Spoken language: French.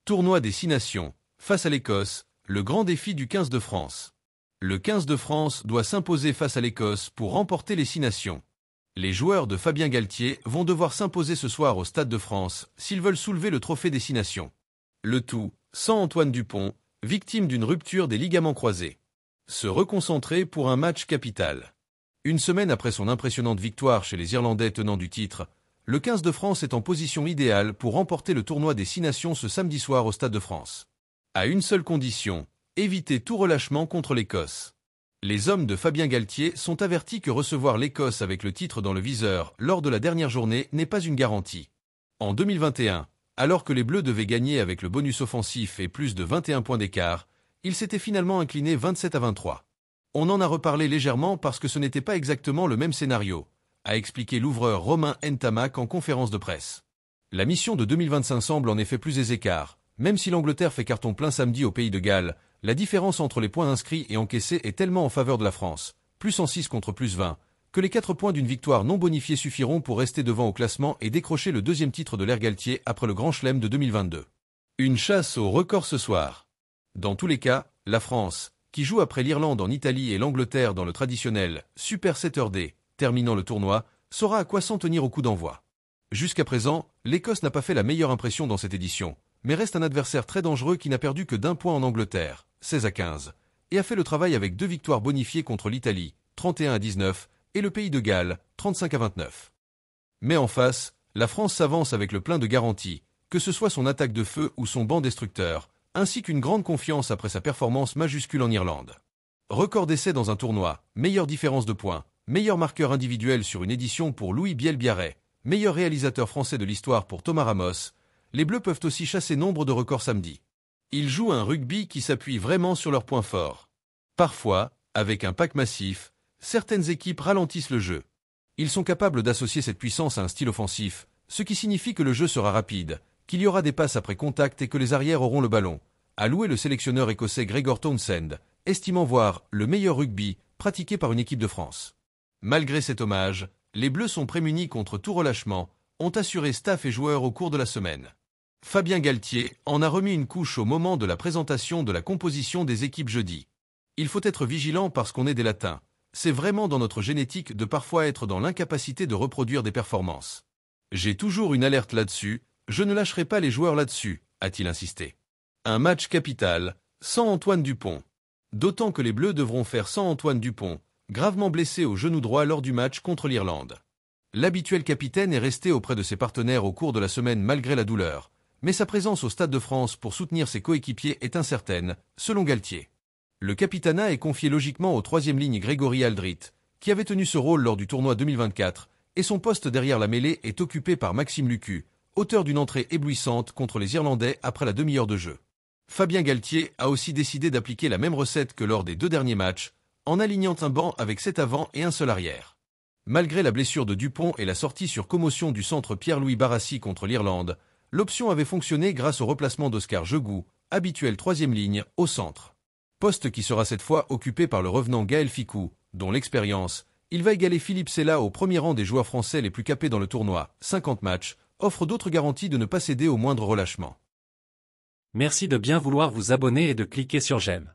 Tournoi des 6 nations, face à l'Écosse, le grand défi du 15 de France. Le 15 de France doit s'imposer face à l'Écosse pour remporter les 6 nations. Les joueurs de Fabien Galthié vont devoir s'imposer ce soir au Stade de France s'ils veulent soulever le trophée des 6 nations. Le tout, sans Antoine Dupont, victime d'une rupture des ligaments croisés. Se reconcentrer pour un match capital. Une semaine après son impressionnante victoire chez les Irlandais tenants du titre, le 15 de France est en position idéale pour remporter le tournoi des 6 nations ce samedi soir au Stade de France. À une seule condition, éviter tout relâchement contre l'Écosse. Les hommes de Fabien Galthié sont avertis que recevoir l'Écosse avec le titre dans le viseur lors de la dernière journée n'est pas une garantie. En 2021, alors que les Bleus devaient gagner avec le bonus offensif et plus de 21 points d'écart, ils s'étaient finalement inclinés 27-23. On en a reparlé légèrement parce que ce n'était pas exactement le même scénario, a expliqué l'ouvreur Romain Ntamak en conférence de presse. La mission de 2025 semble en effet plus aisée car, même si l'Angleterre fait carton plein samedi au Pays de Galles, la différence entre les points inscrits et encaissés est tellement en faveur de la France, plus 106 contre plus 20, que les 4 points d'une victoire non bonifiée suffiront pour rester devant au classement et décrocher le deuxième titre de l'ère Galthié après le Grand Chelem de 2022. Une chasse au record ce soir. Dans tous les cas, la France, qui joue après l'Irlande en Italie et l'Angleterre dans le traditionnel Super Saturday, terminant le tournoi, saura à quoi s'en tenir au coup d'envoi. Jusqu'à présent, l'Écosse n'a pas fait la meilleure impression dans cette édition, mais reste un adversaire très dangereux qui n'a perdu que d'1 point en Angleterre, 16-15, et a fait le travail avec 2 victoires bonifiées contre l'Italie, 31-19, et le Pays de Galles, 35-29. Mais en face, la France s'avance avec le plein de garanties, que ce soit son attaque de feu ou son banc destructeur, ainsi qu'une grande confiance après sa performance majuscule en Irlande. Record d'essais dans un tournoi, meilleure différence de points, meilleur marqueur individuel sur une édition pour Louis Biel-Biarrey, meilleur réalisateur français de l'histoire pour Thomas Ramos, les Bleus peuvent aussi chasser nombre de records samedi. Ils jouent un rugby qui s'appuie vraiment sur leurs points forts. Parfois, avec un pack massif, certaines équipes ralentissent le jeu. Ils sont capables d'associer cette puissance à un style offensif, ce qui signifie que le jeu sera rapide, qu'il y aura des passes après contact et que les arrières auront le ballon, a loué le sélectionneur écossais Gregor Townsend, estimant voir le meilleur rugby pratiqué par une équipe de France. Malgré cet hommage, les Bleus sont prémunis contre tout relâchement, ont assuré staff et joueurs au cours de la semaine. Fabien Galthié en a remis une couche au moment de la présentation de la composition des équipes jeudi. Il faut être vigilant parce qu'on est des latins. C'est vraiment dans notre génétique de parfois être dans l'incapacité de reproduire des performances. J'ai toujours une alerte là-dessus, je ne lâcherai pas les joueurs là-dessus, a-t-il insisté. Un match capital, sans Antoine Dupont. D'autant que les Bleus devront faire sans Antoine Dupont, gravement blessé au genou droit lors du match contre l'Irlande. L'habituel capitaine est resté auprès de ses partenaires au cours de la semaine malgré la douleur, mais sa présence au Stade de France pour soutenir ses coéquipiers est incertaine, selon Galthié. Le capitanat est confié logiquement au 3e ligne Grégory Aldrit, qui avait tenu ce rôle lors du tournoi 2024, et son poste derrière la mêlée est occupé par Maxime Lucu, auteur d'une entrée éblouissante contre les Irlandais après la demi-heure de jeu. Fabien Galthié a aussi décidé d'appliquer la même recette que lors des 2 derniers matchs, en alignant un banc avec 7 avants et un seul arrière. Malgré la blessure de Dupont et la sortie sur commotion du centre Pierre-Louis Barassi contre l'Irlande, l'option avait fonctionné grâce au replacement d'Oscar Jegou, habituel 3e ligne, au centre. Poste qui sera cette fois occupé par le revenant Gaël Ficou, dont l'expérience, il va égaler Philippe Sella au premier rang des joueurs français les plus capés dans le tournoi, 50 matchs, offre d'autres garanties de ne pas céder au moindre relâchement. Merci de bien vouloir vous abonner et de cliquer sur j'aime.